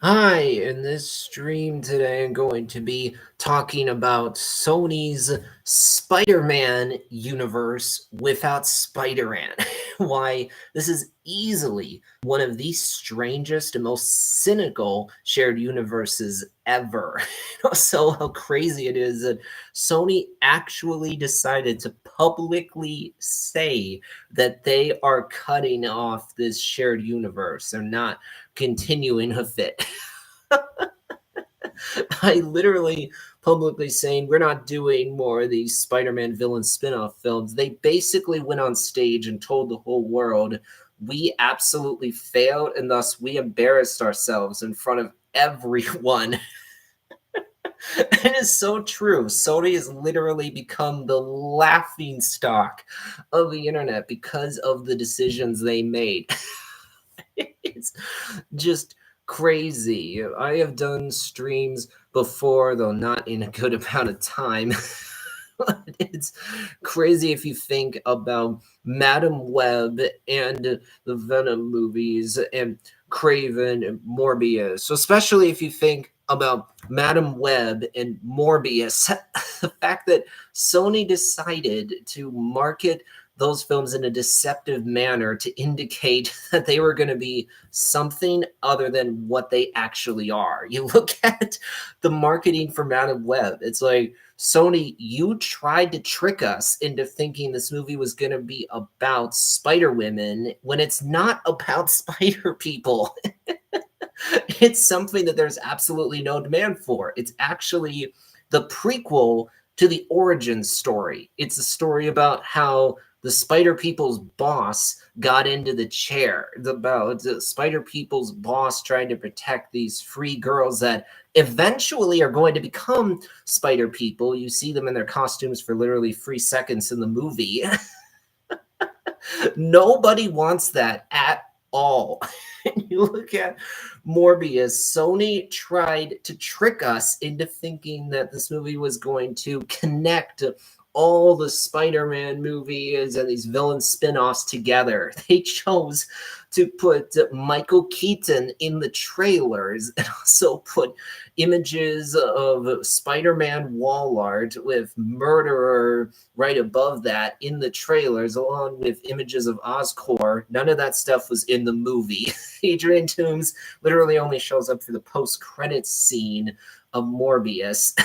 Hi, in this stream today, I'm going to be talking about Sony's Spider-Man universe without Spider-Man. Why this is easily one of the strangest and most cynical shared universes ever. Also, how crazy it is that Sony actually decided to publicly say that they are cutting off this shared universe. They're not continuing with it. I literally publicly saying we're not doing more of these Spider-Man villain spin-off films. They basically went on stage and told the whole world we absolutely failed and thus we embarrassed ourselves in front of everyone. It is so true. Sony has literally become the laughing stock of the internet because of the decisions they made. It's just crazy. I have done streams before, though not in a good amount of time. It's crazy if you think about Madam Web and the Venom movies and Craven and Morbius. So especially if you think about Madam Web and Morbius, the fact that Sony decided to market those films in a deceptive manner to indicate that they were going to be something other than what they actually are. You look at the marketing for Madam Web, it's like, Sony, you tried to trick us into thinking this movie was going to be about Spider Women when it's not about Spider People. It's something that there's absolutely no demand for. It's actually the prequel to the origin story. It's a story about how the Spider People's boss got into the chair. It's about the Spider People's boss trying to protect these free girls that eventually are going to become Spider People. You see them in their costumes for literally 3 seconds in the movie. Nobody wants that at all. You look at Morbius, Sony tried to trick us into thinking that this movie was going to connect all the Spider-Man movies and these villain spin-offs together. They chose to put Michael Keaton in the trailers and also put images of Spider-Man wall art with murderer right above that in the trailers, along with images of Oscorp. None of that stuff was in the movie. Adrian Toomes literally only shows up for the post-credits scene of Morbius.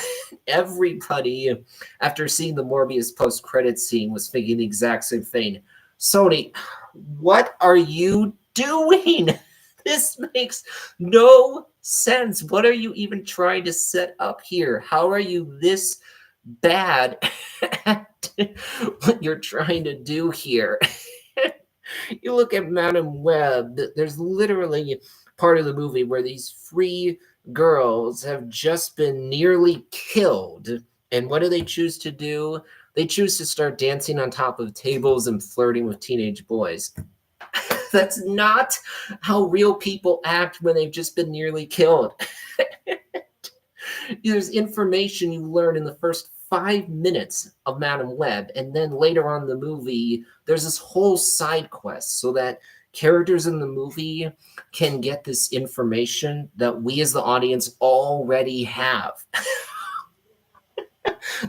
Everybody, after seeing the Morbius post-credits scene, was thinking the exact same thing. Sony, what are you doing? This makes no sense. What are you even trying to set up here? How are you this bad at what you're trying to do here? You look at Madam Web, there's literally part of the movie where these free girls have just been nearly killed. And what do they choose to do? They choose to start dancing on top of tables and flirting with teenage boys. That's not how real people act when they've just been nearly killed. There's information you learn in the first 5 minutes of Madam Web, and then later on in the movie, there's this whole side quest so that characters in the movie can get this information that we as the audience already have.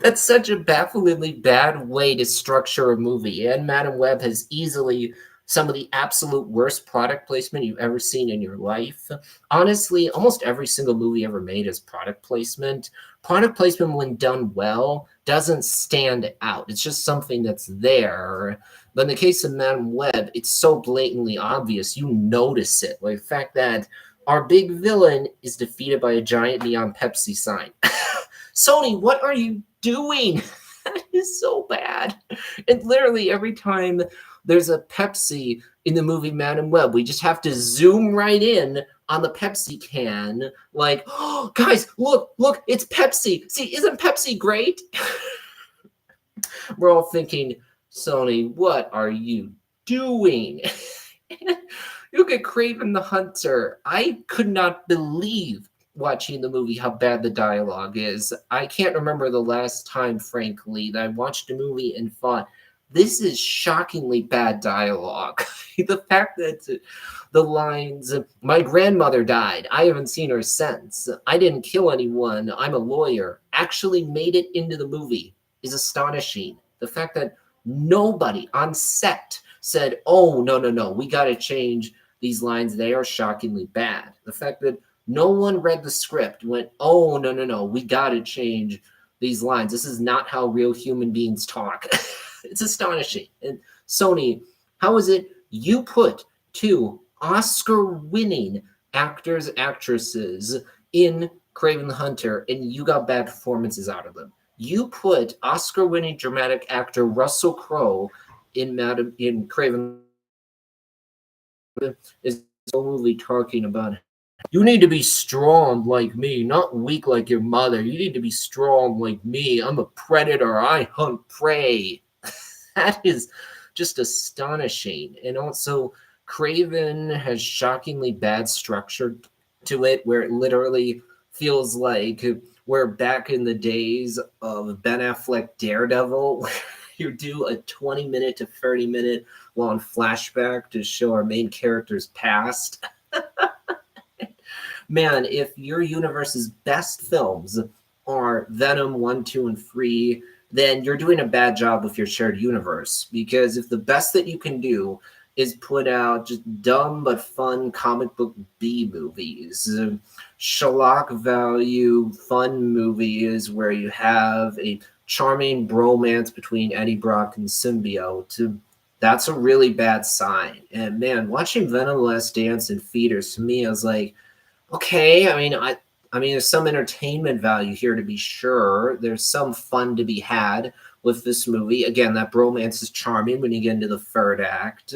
That's such a bafflingly bad way to structure a movie. And Madam Web has easily some of the absolute worst product placement you've ever seen in your life. Honestly, almost every single movie ever made is product placement. Product placement, when done well, doesn't stand out. It's just something that's there. But in the case of Madam Web, it's so blatantly obvious. You notice it. Like the fact that our big villain is defeated by a giant neon Pepsi sign. Sony, what are you doing? That is so bad. And literally every time there's a Pepsi in the movie Madam Web, we just have to zoom right in on the Pepsi can. Like, oh, guys, look, it's Pepsi. See, isn't Pepsi great? We're all thinking, Sony, what are you doing? Look at Craven the Hunter. I could not believe watching the movie how bad the dialogue is. I can't remember the last time, frankly, that I watched a movie and thought, This is shockingly bad dialogue. The fact that the lines, my grandmother died, I haven't seen her since, I didn't kill anyone, I'm a lawyer, actually made it into the movie is astonishing. The fact that nobody on set said, oh, no, no, no, we got to change these lines, they are shockingly bad. The fact that no one read the script, went, oh, no, no, no, we got to change these lines. This is not how real human beings talk. It's astonishing. And Sony, how is it you put two Oscar-winning actors, actresses in Kraven the Hunter, and you got bad performances out of them? You put Oscar-winning dramatic actor Russell Crowe in Kraven is a movie talking about you need to be strong like me, not weak like your mother. You need to be strong like me. I'm a predator. I hunt prey. That is just astonishing. And also, Kraven has shockingly bad structure to it, where it literally feels like we're back in the days of Ben Affleck Daredevil, where you do a 20-minute to 30-minute long flashback to show our main character's past. Man, if your universe's best films are Venom 1, 2, and 3, then you're doing a bad job with your shared universe. Because if the best that you can do is put out just dumb but fun comic book B movies, schlock value fun movies where you have a charming bromance between Eddie Brock and Symbiote, that's a really bad sign. And man, watching Venom: Last Dance in theaters, to me, I was like, okay, I mean, there's some entertainment value here to be sure. There's some fun to be had with this movie. Again, that bromance is charming when you get into the third act.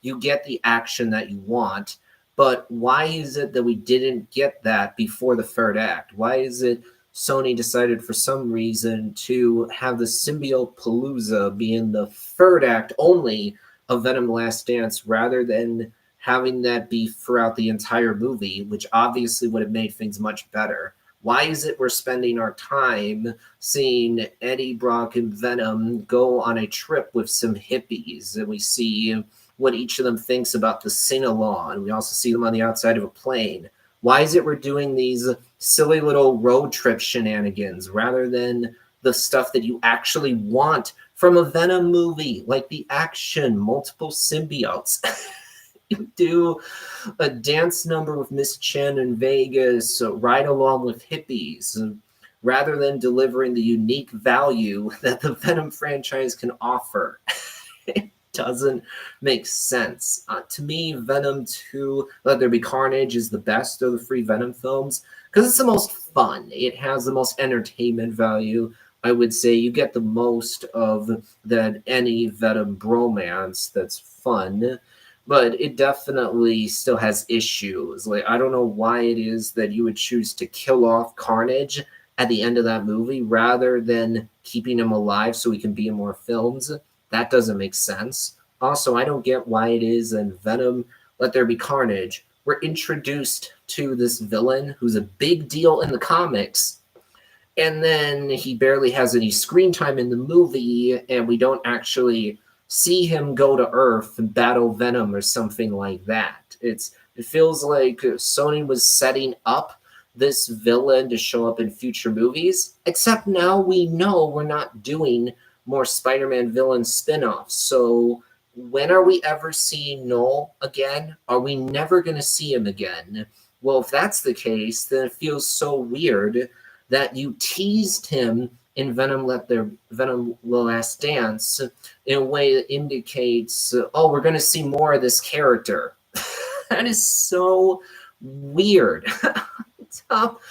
You get the action that you want, but why is it that we didn't get that before the third act? Why is it Sony decided for some reason to have the symbiote palooza be in the third act only of Venom: Last Dance rather than having that be throughout the entire movie, which obviously would have made things much better? Why is it we're spending our time seeing Eddie Brock and Venom go on a trip with some hippies, and we see what each of them thinks about the sing-along? We also see them on the outside of a plane. Why is it we're doing these silly little road trip shenanigans rather than the stuff that you actually want from a Venom movie, like the action, multiple symbiotes? You do a dance number with Miss Chen in Vegas, ride along with hippies, rather than delivering the unique value that the Venom franchise can offer. It doesn't make sense. To me, Venom 2, Let There Be Carnage, is the best of the three Venom films because it's the most fun. It has the most entertainment value. I would say you get the most of that any Venom bromance that's fun, but it definitely still has issues. Like, I don't know why it is that you would choose to kill off Carnage at the end of that movie rather than keeping him alive so he can be in more films. That doesn't make sense. Also, I don't get why it is in Venom: Let There Be Carnage, we're introduced to this villain who's a big deal in the comics, and then he barely has any screen time in the movie, and we don't actually see him go to Earth and battle Venom or something like that. It feels like Sony was setting up this villain to show up in future movies, except now we know we're not doing more Spider-Man villain spin-offs. So when are we ever seeing Noel again? Are we never going to see him again? Well, if that's the case, then it feels so weird that you teased him in Venom: The Last Dance in a way that indicates, oh, we're going to see more of this character. That is so weird. Top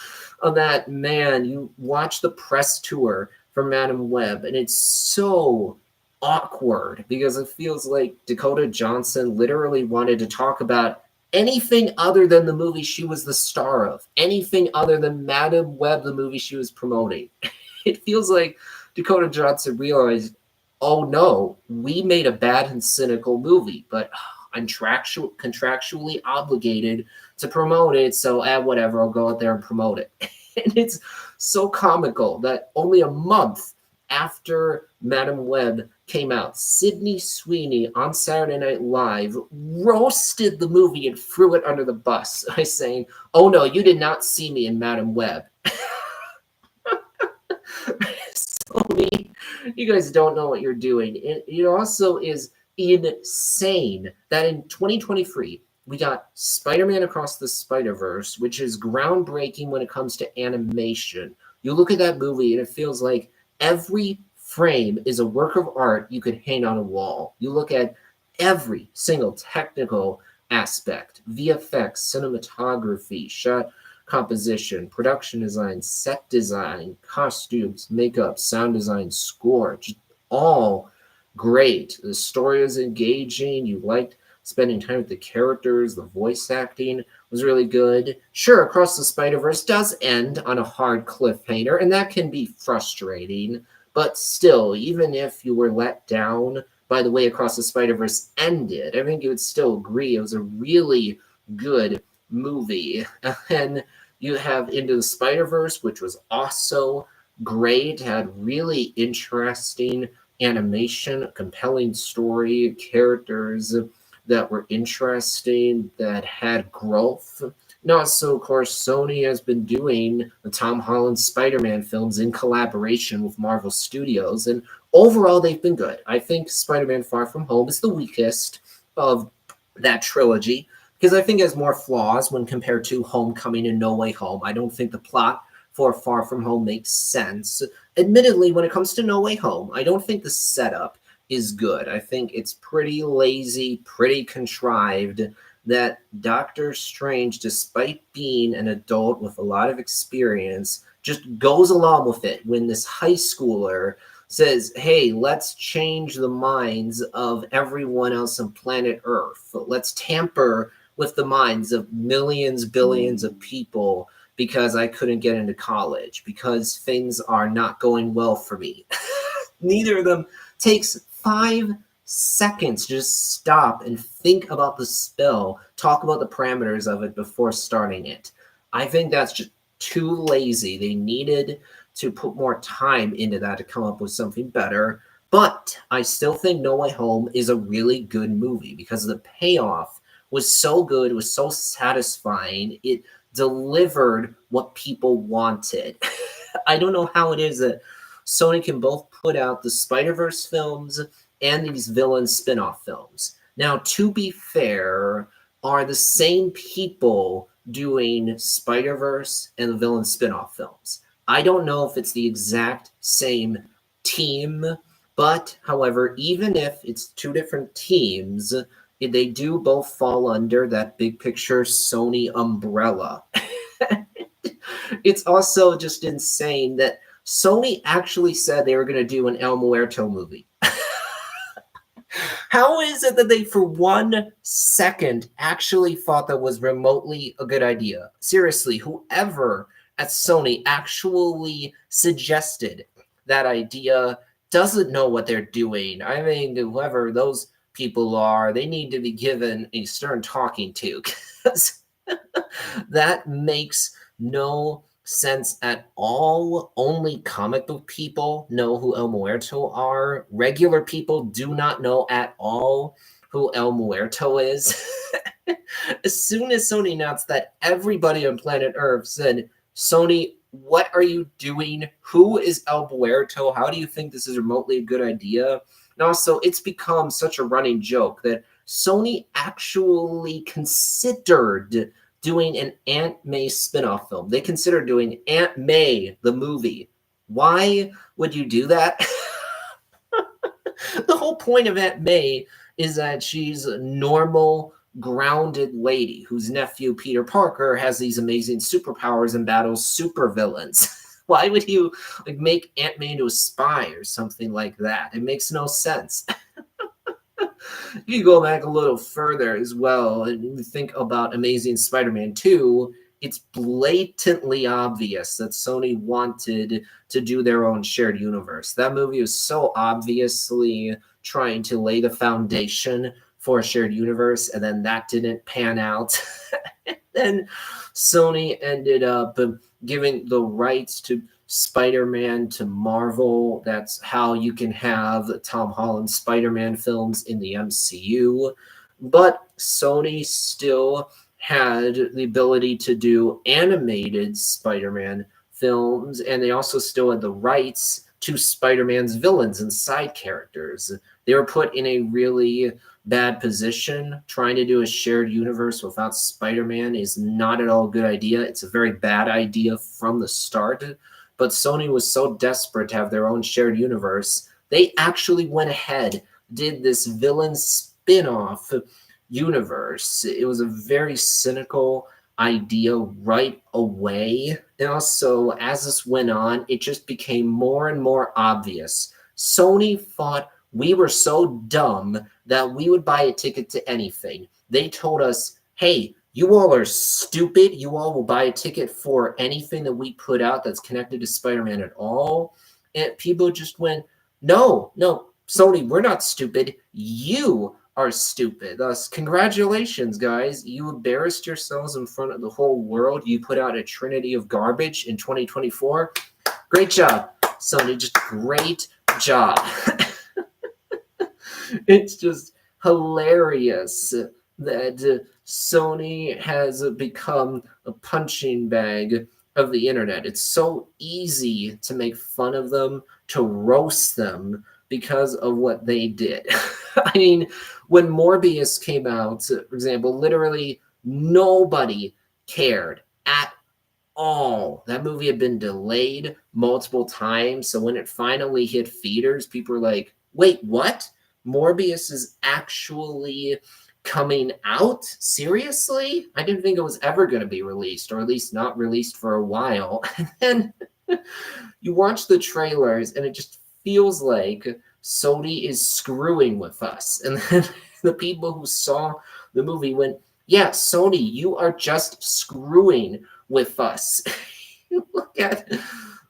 of that, man, you watch the press tour for Madam Web, and it's so awkward because it feels like Dakota Johnson literally wanted to talk about anything other than the movie she was the star of, anything other than Madam Web, the movie she was promoting. It feels like Dakota Johnson realized, oh no, we made a bad and cynical movie, but I'm contractually obligated to promote it, so whatever, I'll go out there and promote it. And it's so comical that only a month after Madam Web came out, Sydney Sweeney on Saturday Night Live roasted the movie and threw it under the bus by saying, "Oh no, you did not see me in Madam Web." Sony, you guys don't know what you're doing. It also is insane that in 2023, we got Spider-Man Across the Spider-Verse, which is groundbreaking when it comes to animation. You look at that movie and it feels like every frame is a work of art you could hang on a wall. You look at every single technical aspect, VFX, cinematography, shot composition, production design, set design, costumes, makeup, sound design, score, just all great. The story is engaging. You liked spending time with the characters. The voice acting was really good. Sure, Across the Spider-Verse does end on a hard cliffhanger, and that can be frustrating. But still, even if you were let down by the way Across the Spider-Verse ended, I think you would still agree it was a really good movie. And you have Into the Spider-Verse, which was also great, had really interesting animation, a compelling story, characters that were interesting, that had growth. And also, of course, Sony has been doing the Tom Holland Spider-Man films in collaboration with Marvel Studios, and overall they've been good. I think Spider-Man Far From Home is the weakest of that trilogy, because I think it has more flaws when compared to Homecoming and No Way Home. I don't think the plot for Far From Home makes sense. Admittedly, when it comes to No Way Home, I don't think the setup is good. I think it's pretty lazy, pretty contrived, that Doctor Strange, despite being an adult with a lot of experience, just goes along with it when this high schooler says, "Hey, let's change the minds of everyone else on planet Earth. Let's tamper with the minds of millions, billions of people because I couldn't get into college, because things are not going well for me." Neither of them takes 5 seconds to just stop and think about the spell, talk about the parameters of it before starting it. I think that's just too lazy. They needed to put more time into that to come up with something better. But I still think No Way Home is a really good movie because the payoff was so good, was so satisfying. It delivered what people wanted. I don't know how it is that Sony can both put out the Spider-Verse films and these villain spin-off films. Now, to be fair, are the same people doing Spider-Verse and the villain spin-off films. I don't know if it's the exact same team, but however, even if it's two different teams, they do both fall under that big picture Sony umbrella. It's also just insane that Sony actually said they were going to do an El Muerto movie. How is it that they, for 1 second, actually thought that was remotely a good idea? Seriously, whoever at Sony actually suggested that idea doesn't know what they're doing. I mean, whoever those people are, they need to be given a stern talking to, because that makes no sense at all. Only comic book people know who El Muerto are. Regular people do not know at all who El Muerto is. As soon as Sony announced that, everybody on planet Earth said, "Sony, what are you doing? Who is El Muerto? How do you think this is remotely a good idea?" And also, it's become such a running joke that Sony actually considered doing an Aunt May spinoff film. They considered doing Aunt May, the movie. Why would you do that? The whole point of Aunt May is that she's a normal, grounded lady whose nephew, Peter Parker, has these amazing superpowers and battles supervillains. Why would you make Aunt May into a spy or something like that? It makes no sense. You go back a little further as well and you think about Amazing Spider-Man 2, it's blatantly obvious that Sony wanted to do their own shared universe. That movie was so obviously trying to lay the foundation for a shared universe, and then that didn't pan out. Then Sony ended up giving the rights to Spider-Man to Marvel. That's how you can have Tom Holland Spider-Man films in the MCU. But Sony still had the ability to do animated Spider-Man films, and they also still had the rights to Spider-Man's villains and side characters. They were put in a really bad position. Trying to do a shared universe without Spider-Man is not at all a good idea. It's a very bad idea from the start. But Sony was so desperate to have their own shared universe, they actually went ahead, did this villain spin-off universe. It was a very cynical idea right away. And also, as this went on, it just became more and more obvious. Sony thought we were so dumb that we would buy a ticket to anything. They told us, hey, you all are stupid. You all will buy a ticket for anything that we put out that's connected to Spider-Man at all. And people just went, no, Sony, we're not stupid. You are stupid. Thus, congratulations, guys. You embarrassed yourselves in front of the whole world. You put out a trinity of garbage in 2024. Great job, Sony. Just great job. It's just hilarious that Sony has become a punching bag of the internet. It's so easy to make fun of them, to roast them because of what they did. I mean, when Morbius came out, for example, literally nobody cared at all. That movie had been delayed multiple times. So when it finally hit theaters, people were like, wait, what? Morbius is actually coming out? Seriously? I didn't think it was ever going to be released, or at least not released for a while. And then you watch the trailers and it just feels like Sony is screwing with us. And then the people who saw the movie went, yeah, Sony, you are just screwing with us. You look at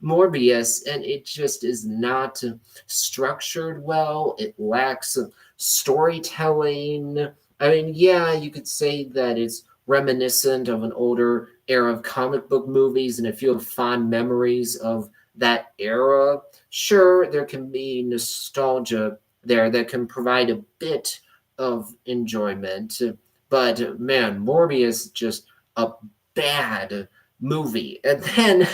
Morbius and it just is not structured well. It lacks storytelling. I mean, yeah, you could say that it's reminiscent of an older era of comic book movies, and if you have fond memories of that era, sure, there can be nostalgia there that can provide a bit of enjoyment. But man, Morbius just a bad movie. And then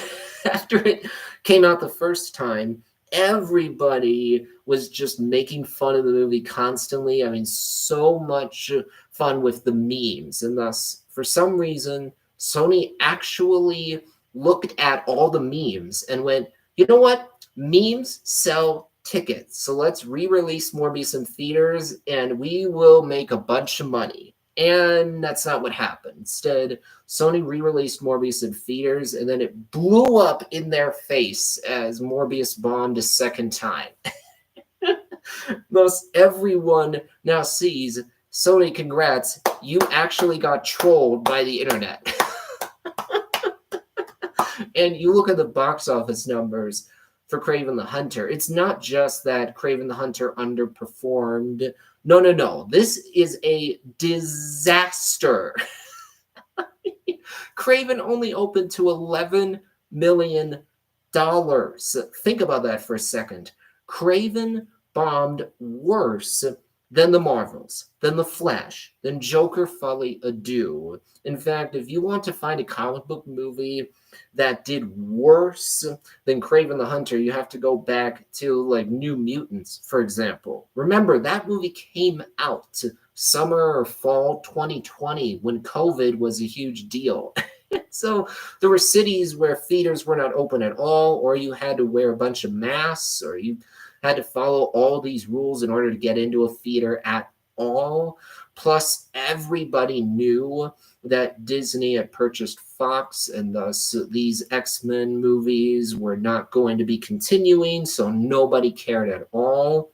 after it came out the first time, everybody was just making fun of the movie constantly. I mean, so much fun with the memes. And thus, for some reason, Sony actually looked at all the memes and went, you know what? Memes sell tickets. So let's re-release Morbius in theaters and we will make a bunch of money. And that's not what happened. Instead, Sony re-released Morbius in theaters, and then it blew up in their face as Morbius bombed a second time. Thus, everyone now sees, Sony, congrats, you actually got trolled by the internet. And you look at the box office numbers for Kraven the Hunter. It's not just that Kraven the Hunter underperformed. No. This is a disaster. Kraven only opened to $11 million. Think about that for a second. Kraven bombed worse than the Marvels, than The Flash, than Joker Folly Adieu. In fact, if you want to find a comic book movie that did worse than Kraven the Hunter, you have to go back to like New Mutants, for example. Remember, that movie came out summer or fall 2020 when COVID was a huge deal. So there were cities where theaters were not open at all, or you had to wear a bunch of masks, or you had to follow all these rules in order to get into a theater at all. Plus, everybody knew that Disney had purchased Fox, and thus these X-Men movies were not going to be continuing, so nobody cared at all.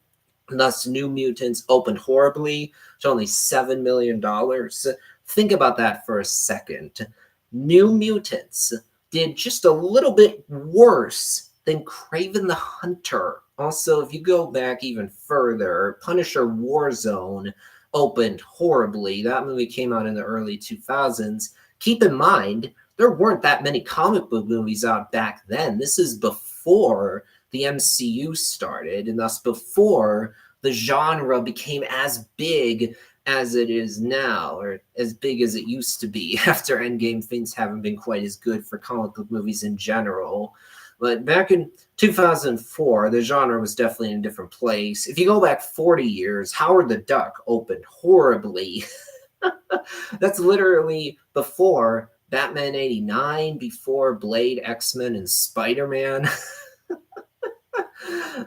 And thus, New Mutants opened horribly to only $7 million. Think about that for a second. New Mutants did just a little bit worse than Kraven the Hunter. Also, if you go back even further, Punisher Warzone opened horribly. That movie came out in the early 2000s. Keep in mind, there weren't that many comic book movies out back then. This is before the MCU started, and thus before the genre became as big as it is now, or as big as it used to be. After Endgame, things haven't been quite as good for comic book movies in general. But back in 2004, the genre was definitely in a different place. If you go back 40 years, Howard the Duck opened horribly. That's literally before Batman 89, before Blade, X-Men, and Spider-Man.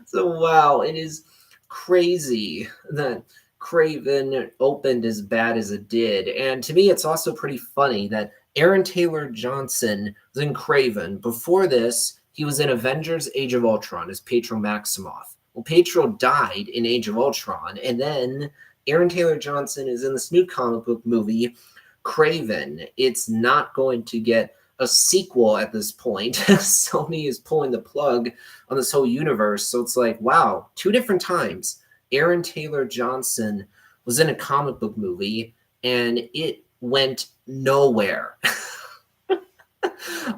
So, wow, it is crazy that Craven opened as bad as it did. And to me, it's also pretty funny that Aaron Taylor Johnson was in Craven. Before this, he was in Avengers Age of Ultron as Pietro Maximoff. Well, Pietro died in Age of Ultron, and then Aaron Taylor Johnson is in this new comic book movie, Craven. It's not going to get a sequel at this point. Sony is pulling the plug on this whole universe. So it's like, wow, 2 different times Aaron Taylor Johnson was in a comic book movie and it went nowhere.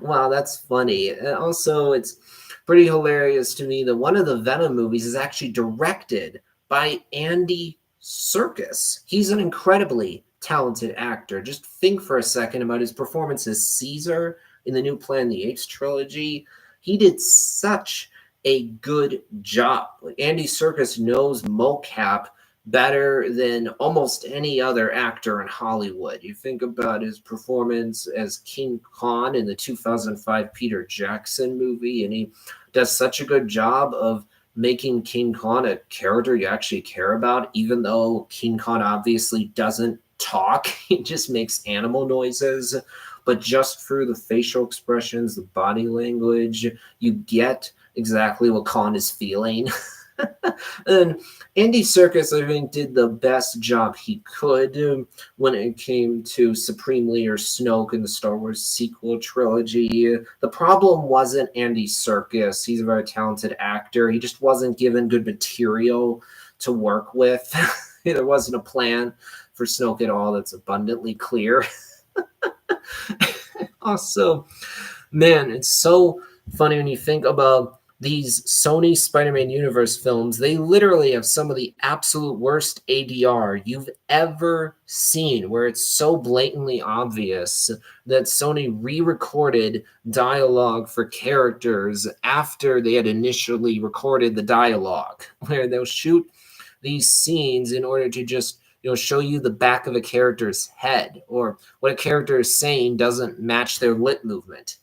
Wow, that's funny. And also, it's pretty hilarious to me that one of the Venom movies is actually directed by Andy Serkis. He's an incredibly talented actor. Just think for a second about his performance as Caesar in the new Planet of the Apes trilogy. He did such a good job. Like, Andy Serkis knows mocap better than almost any other actor in Hollywood. You think about his performance as King Kong in the 2005 Peter Jackson movie, and he does such a good job of making King Kong a character you actually care about, even though King Kong obviously doesn't talk. He just makes animal noises. But just through the facial expressions, the body language, you get exactly what Kong is feeling. And Andy Serkis, I think, did the best job he could when it came to Supreme Leader Snoke in the Star Wars sequel trilogy. The problem wasn't Andy Serkis. He's a very talented actor. He just wasn't given good material to work with. There wasn't a plan for Snoke at all. That's abundantly clear. Also, man, it's so funny when you think about these Sony Spider-Man Universe films. They literally have some of the absolute worst ADR you've ever seen, where it's so blatantly obvious that Sony re-recorded dialogue for characters after they had initially recorded the dialogue, where they'll shoot these scenes in order to just show you the back of a character's head, or what a character is saying doesn't match their lip movement.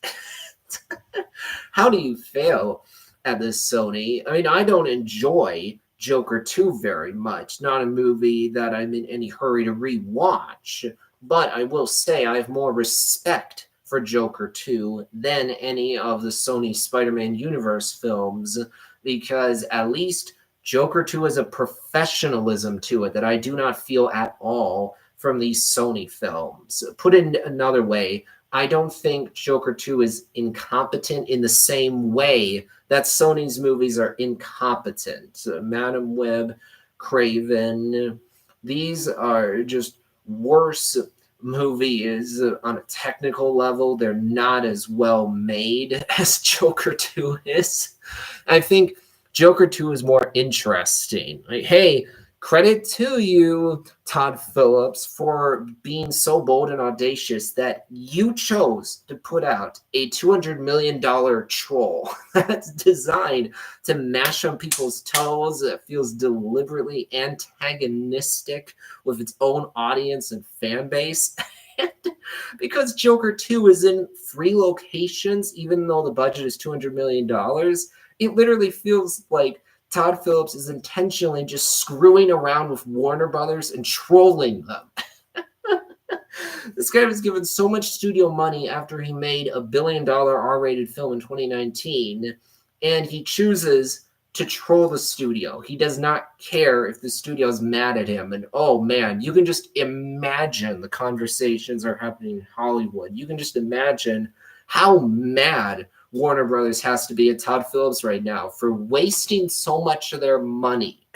How do you fail at this, Sony? I mean, I don't enjoy Joker 2 very much. Not a movie that I'm in any hurry to rewatch, but I will say I have more respect for Joker 2 than any of the Sony Spider-Man Universe films, because at least Joker 2 has a professionalism to it that I do not feel at all from these Sony films. Put it another way, I don't think Joker 2 is incompetent in the same way that Sony's movies are incompetent. Madam Web, Craven, these are just worse movies on a technical level. They're not as well made as Joker 2 is. I think Joker 2 is more interesting. Like, hey, credit to you, Todd Phillips, for being so bold and audacious that you chose to put out a $200 million troll that's designed to mash on people's toes. It feels deliberately antagonistic with its own audience and fan base. And because Joker 2 is in 3 locations, even though the budget is $200 million, it literally feels like Todd Phillips is intentionally just screwing around with Warner Brothers and trolling them. This guy was given so much studio money after he made a $1 billion R-rated film in 2019, and he chooses to troll the studio. He does not care if the studio is mad at him. And oh man, you can just imagine the conversations are happening in Hollywood. You can just imagine how mad Warner Brothers has to be at Todd Phillips right now for wasting so much of their money.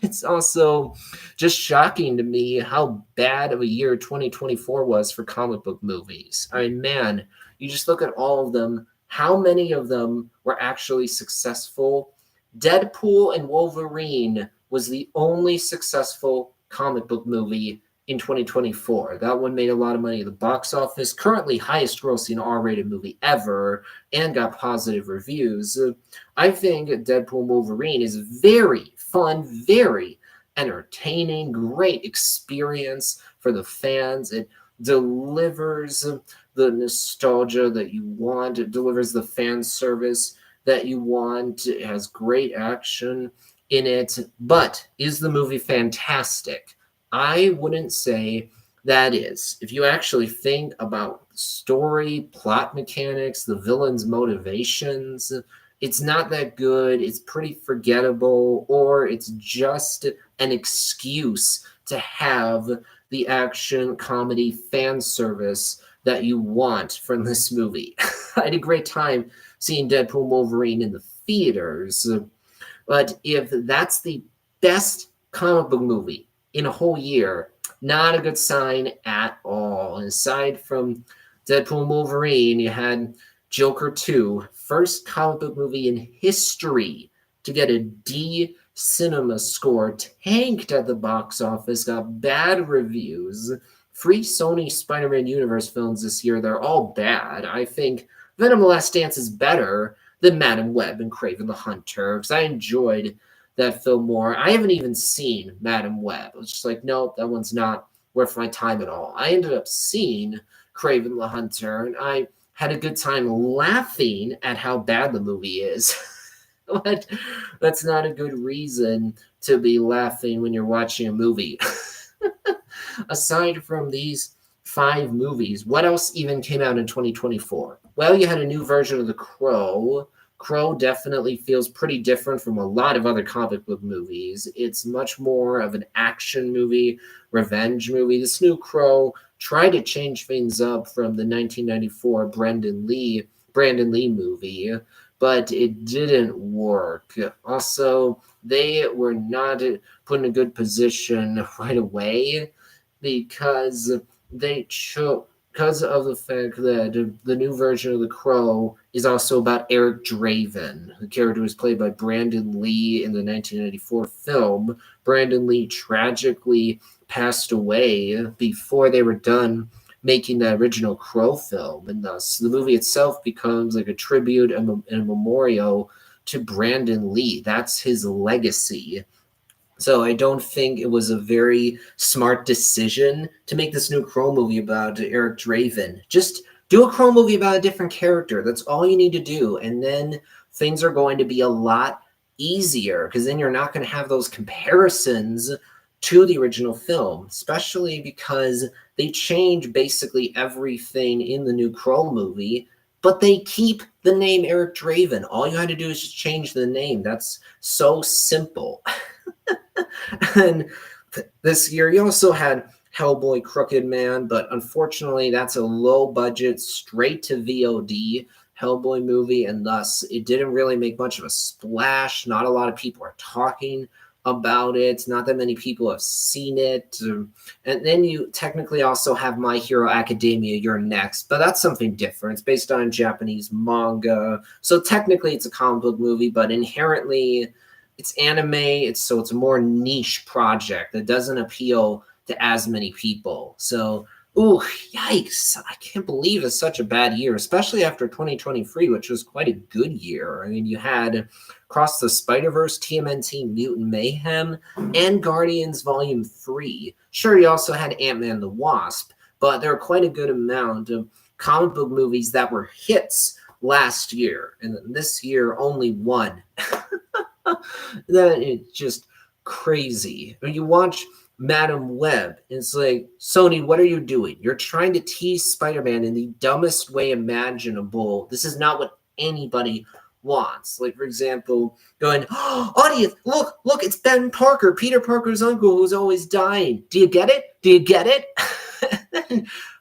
It's also just shocking to me how bad of a year 2024 was for comic book movies. I mean, man, you just look at all of them. How many of them were actually successful? Deadpool and Wolverine was the only successful comic book movie in 2024. That one made a lot of money at the box office, currently highest grossing R-rated movie ever, and got positive reviews. I think Deadpool and Wolverine is very fun, very entertaining, great experience for the fans. It delivers the nostalgia that you want, it delivers the fan service that you want, it has great action in it. But is the movie fantastic? I wouldn't say that is. If you actually think about story, plot mechanics, the villain's motivations, it's not that good, it's pretty forgettable, or it's just an excuse to have the action comedy fan service that you want from this movie. I had a great time seeing Deadpool and Wolverine in the theaters, but if that's the best comic book movie in a whole year, not a good sign at all. And aside from Deadpool and Wolverine, you had Joker 2, first comic book movie in history to get a D cinema score, tanked at the box office, got bad reviews. Free Sony Spider-Man universe films this year, they're all bad. I think Venom: The Last Dance is better than Madam Web and Kraven the Hunter, because I enjoyed that film more. I haven't even seen Madam Web. I was just like, nope, that one's not worth my time at all. I ended up seeing Kraven the Hunter, and I had a good time laughing at how bad the movie is. But that's not a good reason to be laughing when you're watching a movie. Aside from these 5 movies, what else even came out in 2024? Well, you had a new version of The Crow. Crow definitely feels pretty different from a lot of other comic book movies. It's much more of an action movie, revenge movie. This new Crow tried to change things up from the 1994 Brandon Lee movie, but it didn't work. Also, they were not put in a good position right away because because of the fact that the new version of The Crow is also about Eric Draven. The character was played by Brandon Lee in the 1994 film. Brandon Lee tragically passed away before they were done making the original Crow film, and thus the movie itself becomes like a tribute and a memorial to Brandon Lee. That's his legacy. So I don't think it was a very smart decision to make this new Crow movie about Eric Draven. Just do a Crow movie about a different character. That's all you need to do. And then things are going to be a lot easier, because then you're not going to have those comparisons to the original film, especially because they change basically everything in the new Crow movie, but they keep the name Eric Draven. All you had to do is just change the name. That's so simple. And this year, you also had Hellboy Crooked Man, but unfortunately, that's a low budget, straight to VOD Hellboy movie, and thus it didn't really make much of a splash. Not a lot of people are talking about it. Not that many people have seen it. And then you technically also have My Hero Academia, You're Next, but that's something different. It's based on Japanese manga. So technically it's a comic book movie, but inherently it's anime. So it's a more niche project that doesn't appeal to as many people. So, ooh, yikes. I can't believe it's such a bad year, especially after 2023, which was quite a good year. I mean, you had Across the Spider-Verse, TMNT Mutant Mayhem, and Guardians Volume 3. Sure, you also had Ant-Man the Wasp, but there were quite a good amount of comic book movies that were hits last year, and this year only one. That is just crazy. When you watch Madam Web, it's like, Sony, what are you doing? You're trying to tease Spider-Man in the dumbest way imaginable. This is not what anybody wants. Like, for example, going, oh, audience, look, it's Ben Parker, Peter Parker's uncle, who's always dying. Do you get it?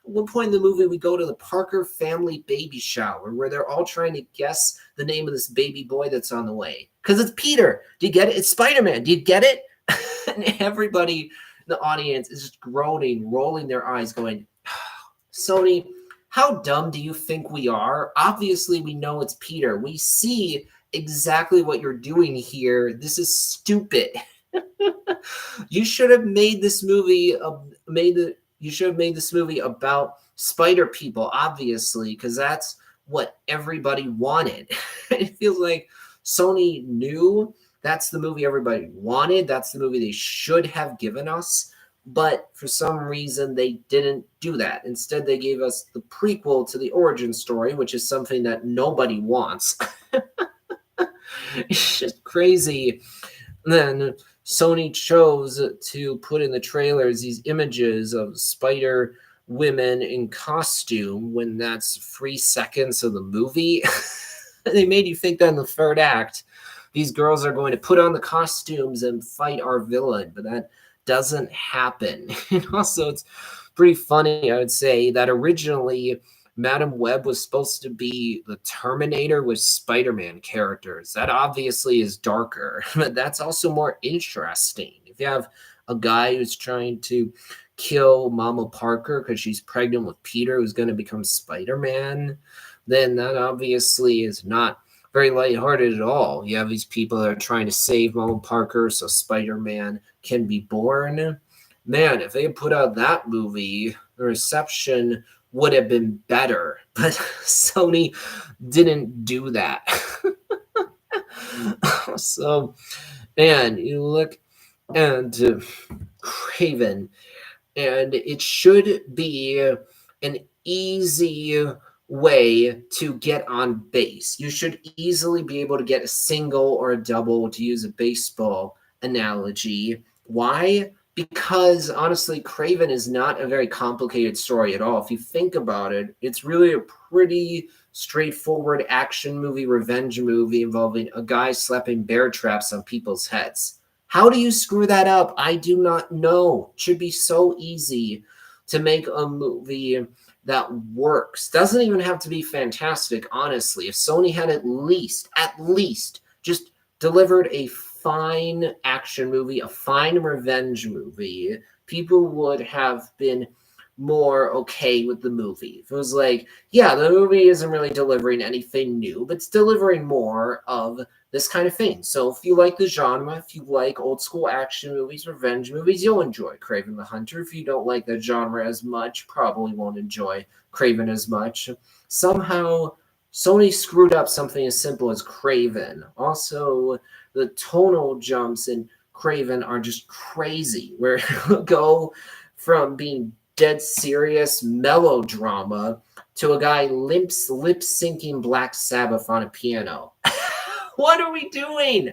one point in the movie, we go to the Parker family baby shower where they're all trying to guess the name of this baby boy that's on the way. Because it's Peter. Do you get it? It's Spider-Man. Do you get it? And everybody in the audience is just groaning, rolling their eyes, going, Sony, how dumb do you think we are? Obviously, we know it's Peter. We see exactly what you're doing here. This is stupid. You should have made this movie you should have made this movie about spider people, obviously, because that's what everybody wanted. It feels like Sony knew that's the movie everybody wanted. That's the movie they should have given us. But for some reason, they didn't do that. Instead, they gave us the prequel to the origin story, which is something that nobody wants. It's just crazy. And then Sony chose to put in the trailers these images of spider women in costume when that's 3 seconds of the movie. They made you think that in the third act, these girls are going to put on the costumes and fight our villain, but that doesn't happen. And also, it's pretty funny, I would say, that originally Madam Web was supposed to be the Terminator with Spider-Man characters. That obviously is darker, but that's also more interesting. If you have a guy who's trying to kill Mama Parker because she's pregnant with Peter, who's going to become Spider-Man, then that obviously is not very lighthearted at all. You have these people that are trying to save Mama Parker so Spider-Man can be born. Man, if they had put out that movie, the reception would have been better. But Sony didn't do that. So, man, you look at Craven, and it should be an easy way to get on base. You should easily be able to get a single or a double, to use a baseball analogy. Why? Because honestly, Craven is not a very complicated story at all. If you think about it, it's really a pretty straightforward action movie, revenge movie involving a guy slapping bear traps on people's heads. How do you screw that up? I do not know. It should be so easy to make a movie that works. Doesn't even have to be fantastic, honestly. If Sony had at least just delivered a fine action movie, a fine revenge movie, people would have been more okay with the movie. If it was like, yeah, the movie isn't really delivering anything new, but it's delivering more of this kind of thing. So if you like the genre, if you like old school action movies, revenge movies, you'll enjoy Craven the Hunter. If you don't like that genre as much, probably won't enjoy Craven as much. Somehow, Sony screwed up something as simple as Craven. Also, the tonal jumps in Craven are just crazy, where you go from being dead serious melodrama to a guy lip syncing Black Sabbath on a piano. What are we doing?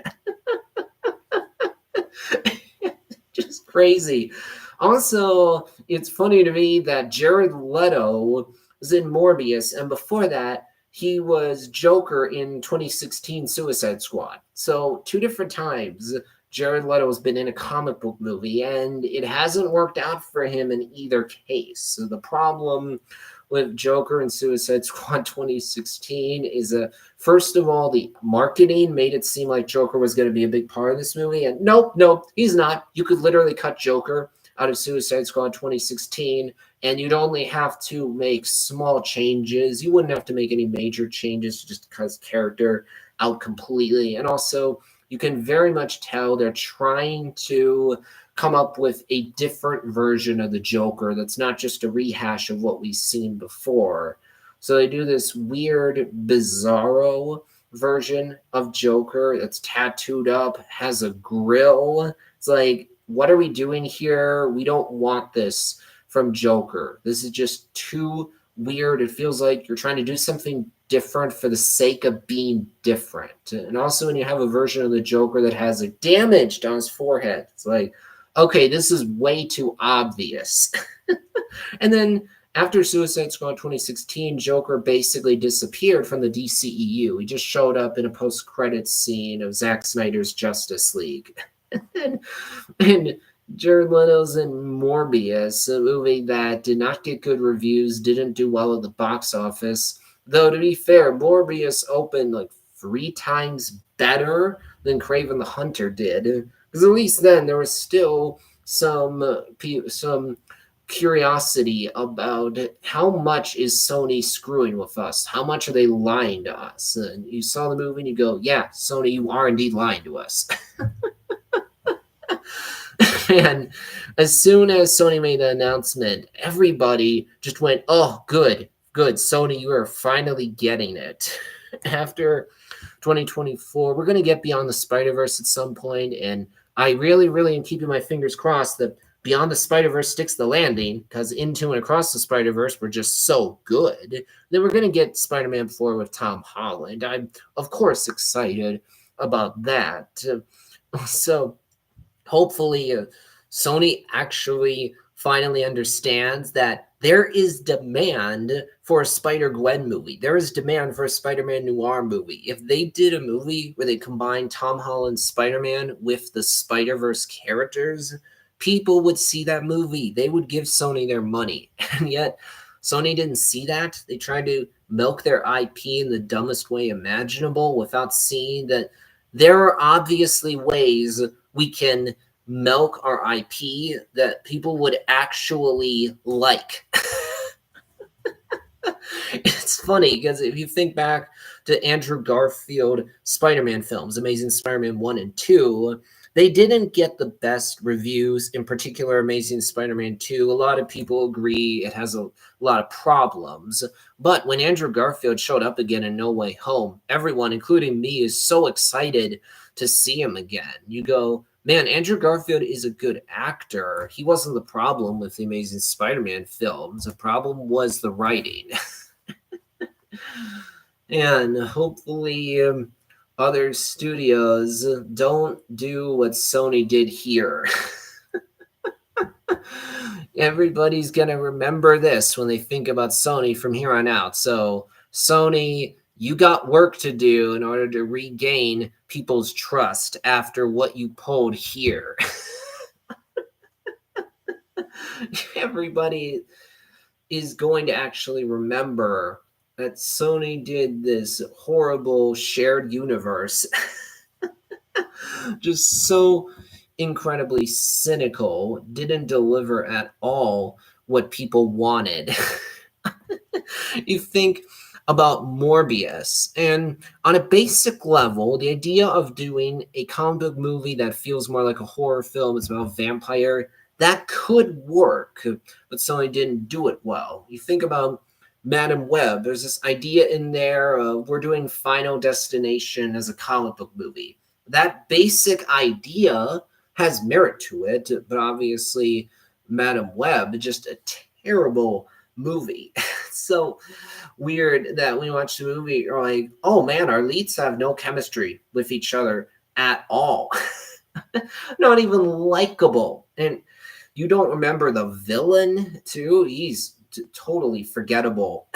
Just crazy. Also, it's funny to me that Jared Leto was in Morbius, and before that, he was Joker in 2016 Suicide Squad. So 2 different times, Jared Leto has been in a comic book movie, and it hasn't worked out for him in either case. So the problem with Joker and Suicide Squad 2016 is, first of all, the marketing made it seem like Joker was going to be a big part of this movie, and nope, he's not. You could literally cut Joker out of Suicide Squad 2016, and you'd only have to make small changes. You wouldn't have to make any major changes to just cut his character out completely. And also, you can very much tell they're trying to come up with a different version of the Joker that's not just a rehash of what we've seen before. So they do this weird, bizarro version of Joker that's tattooed up, has a grill. It's like, what are we doing here? We don't want this from Joker. This is just too weird. It feels like you're trying to do something different for the sake of being different. And also when you have a version of the Joker that has a damage on his forehead, it's like, okay, this is way too obvious. And then after Suicide Squad 2016, Joker basically disappeared from the DCEU. He just showed up in a post-credits scene of Zack Snyder's Justice League. And Jared Leto's in Morbius, a movie that did not get good reviews, didn't do well at the box office. Though, to be fair, Morbius opened like 3 times better than Craven the Hunter did. Because at least then there was still some curiosity about how much is Sony screwing with us? How much are they lying to us? And you saw the movie and you go, yeah, Sony, you are indeed lying to us. And as soon as Sony made the announcement, everybody just went, oh, good, good. Sony, you are finally getting it. After 2024, we're going to get Beyond the Spider-Verse at some point, and I really, really am keeping my fingers crossed that Beyond the Spider-Verse sticks the landing, because Into and Across the Spider-Verse were just so good. Then we're going to get Spider-Man 4 with Tom Holland. I'm, of course, excited about that. So hopefully Sony actually finally understands that there is demand for a Spider-Gwen movie. There is demand for a Spider-Man noir movie. If they did a movie where they combined Tom Holland's Spider-Man with the Spider-Verse characters, people would see that movie. They would give Sony their money. And yet Sony didn't see that. They tried to milk their IP in the dumbest way imaginable without seeing that there are obviously ways we can milk our IP that people would actually like. It's funny because if you think back to Andrew Garfield Spider-Man films, Amazing Spider-Man 1 and 2, they didn't get the best reviews, in particular Amazing Spider-Man 2. A lot of people agree it has a lot of problems. But when Andrew Garfield showed up again in No Way Home, everyone, including me, is so excited to see him again. You go, man, Andrew Garfield is a good actor. He wasn't the problem with the Amazing Spider-Man films. The problem was the writing. And hopefully other studios don't do what Sony did here. Everybody's going to remember this when they think about Sony from here on out. So, Sony, you got work to do in order to regain people's trust after what you pulled here. Everybody is going to actually remember that Sony did this horrible shared universe. Just so incredibly cynical, didn't deliver at all what people wanted. You think about Morbius, and on a basic level, the idea of doing a comic book movie that feels more like a horror film, it's about vampire, that could work, but Sony didn't do it well. You think about Madam Web, there's this idea in there of we're doing Final Destination as a comic book movie. That basic idea has merit to it, but obviously Madam Web, just a terrible movie. So weird that when you watch the movie, you're like, oh man, our leads have no chemistry with each other at all. Not even likable. And you don't remember the villain, too? He's totally forgettable.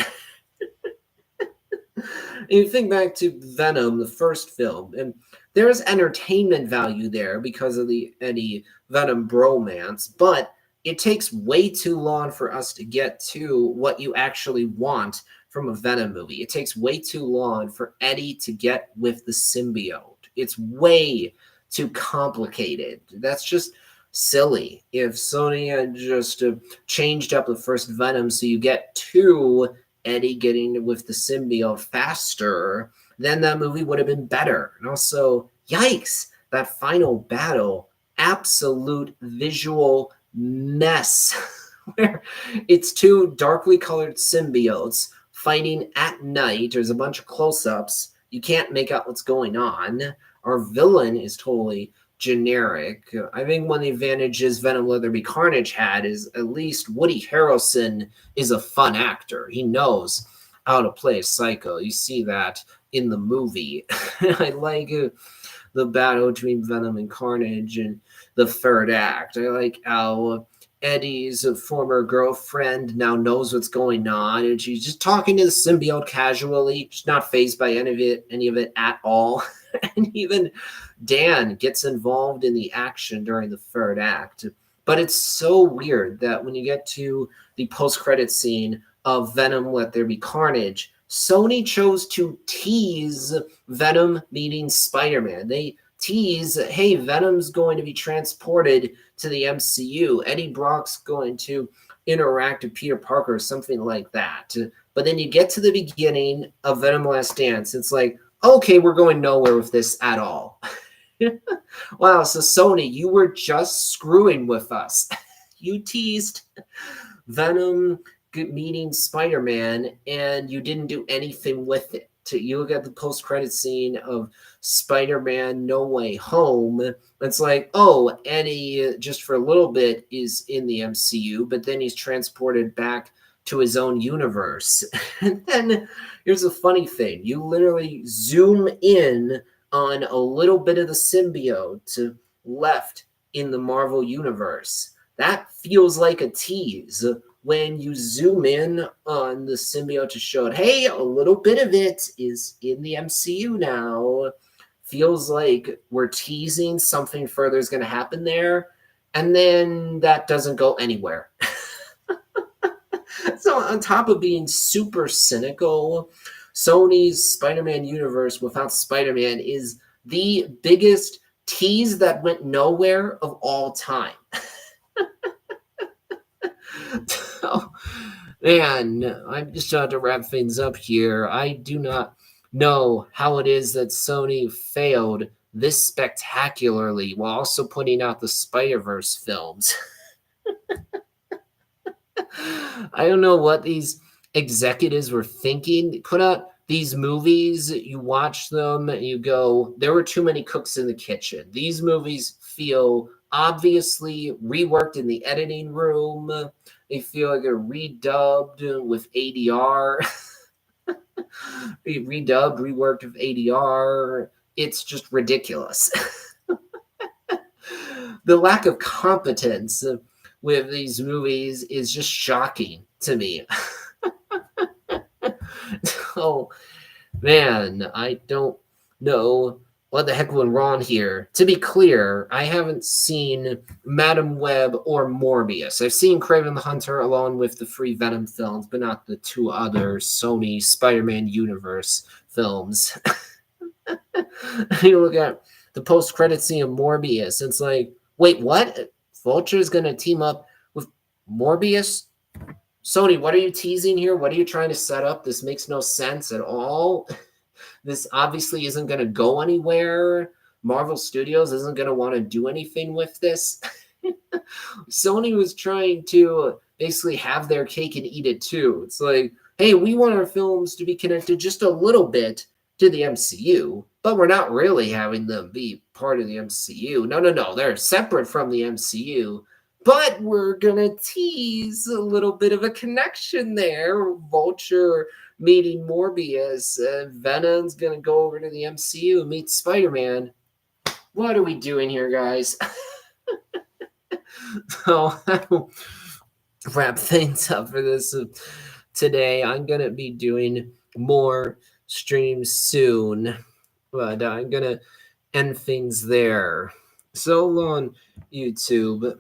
You think back to Venom, the first film, and there's entertainment value there because of the Eddie Venom bromance, but it takes way too long for us to get to what you actually want from a Venom movie. It takes way too long for Eddie to get with the symbiote. It's way too complicated. That's just silly. If Sony had just changed up the first Venom so you get to Eddie getting with the symbiote faster, then that movie would have been better. And also, yikes, that final battle, absolute visual mess, where it's two darkly colored symbiotes fighting at night. There's a bunch of close-ups. You can't make out what's going on. Our villain is totally generic. I think one of the advantages Venom Leatherby Carnage had is at least Woody Harrelson is a fun actor. He knows how to play a psycho. You see that in the movie. I like the battle between Venom and Carnage in the third act. I like how Eddie's former girlfriend now knows what's going on, and she's just talking to the symbiote casually. She's not fazed by any of it at all. And even Dan gets involved in the action during the third act. But it's so weird that when you get to the post-credit scene of Venom Let There Be Carnage, Sony chose to tease Venom meeting Spider-Man. They tease, hey, Venom's going to be transported to the MCU. Eddie Brock's going to interact with Peter Parker, or something like that. But then you get to the beginning of Venom Last Dance. It's like, okay, we're going nowhere with this at all. Wow, so Sony, you were just screwing with us. You teased Venom meeting Spider-Man, and you didn't do anything with it. You look at the post-credit scene of Spider-Man No Way Home, it's like, oh, Eddie, just for a little bit, is in the MCU, but then he's transported back to his own universe. And then here's a funny thing. You literally zoom in on a little bit of the symbiote left in the Marvel Universe. That feels like a tease when you zoom in on the symbiote to show it, hey, a little bit of it is in the MCU now. Feels like we're teasing something further is going to happen there, and then that doesn't go anywhere. So on top of being super cynical, Sony's Spider-Man universe without Spider-Man is the biggest tease that went nowhere of all time. Oh, man, I'm just trying to wrap things up here. I do not know how it is that Sony failed this spectacularly while also putting out the Spider-Verse films. I don't know what these executives were thinking. They put out these movies, you watch them, and you go, there were too many cooks in the kitchen. These movies feel obviously reworked in the editing room. They feel like they're redubbed with ADR. Redubbed, reworked with ADR. It's just ridiculous. The lack of competence with these movies is just shocking to me. Oh, man, I don't know what the heck went wrong here. To be clear, I haven't seen Madam Web or Morbius. I've seen Kraven the Hunter along with the three Venom films, but not the two other Sony Spider-Man universe films. You look at the post-credit scene of Morbius, it's like, wait, what? Vulture's going to team up with Morbius? Sony, what are you teasing here? What are you trying to set up? This makes no sense at all. This obviously isn't going to go anywhere. Marvel Studios isn't going to want to do anything with this. Sony was trying to basically have their cake and eat it too. It's like, hey, we want our films to be connected just a little bit to the MCU, but we're not really having them be part of the MCU. No. They're separate from the MCU. But we're going to tease a little bit of a connection there. Vulture meeting Morbius. Venom's going to go over to the MCU and meet Spider-Man. What are we doing here, guys? So I'll wrap things up for this today. I'm going to be doing more streams soon, but I'm going to end things there. So long, YouTube.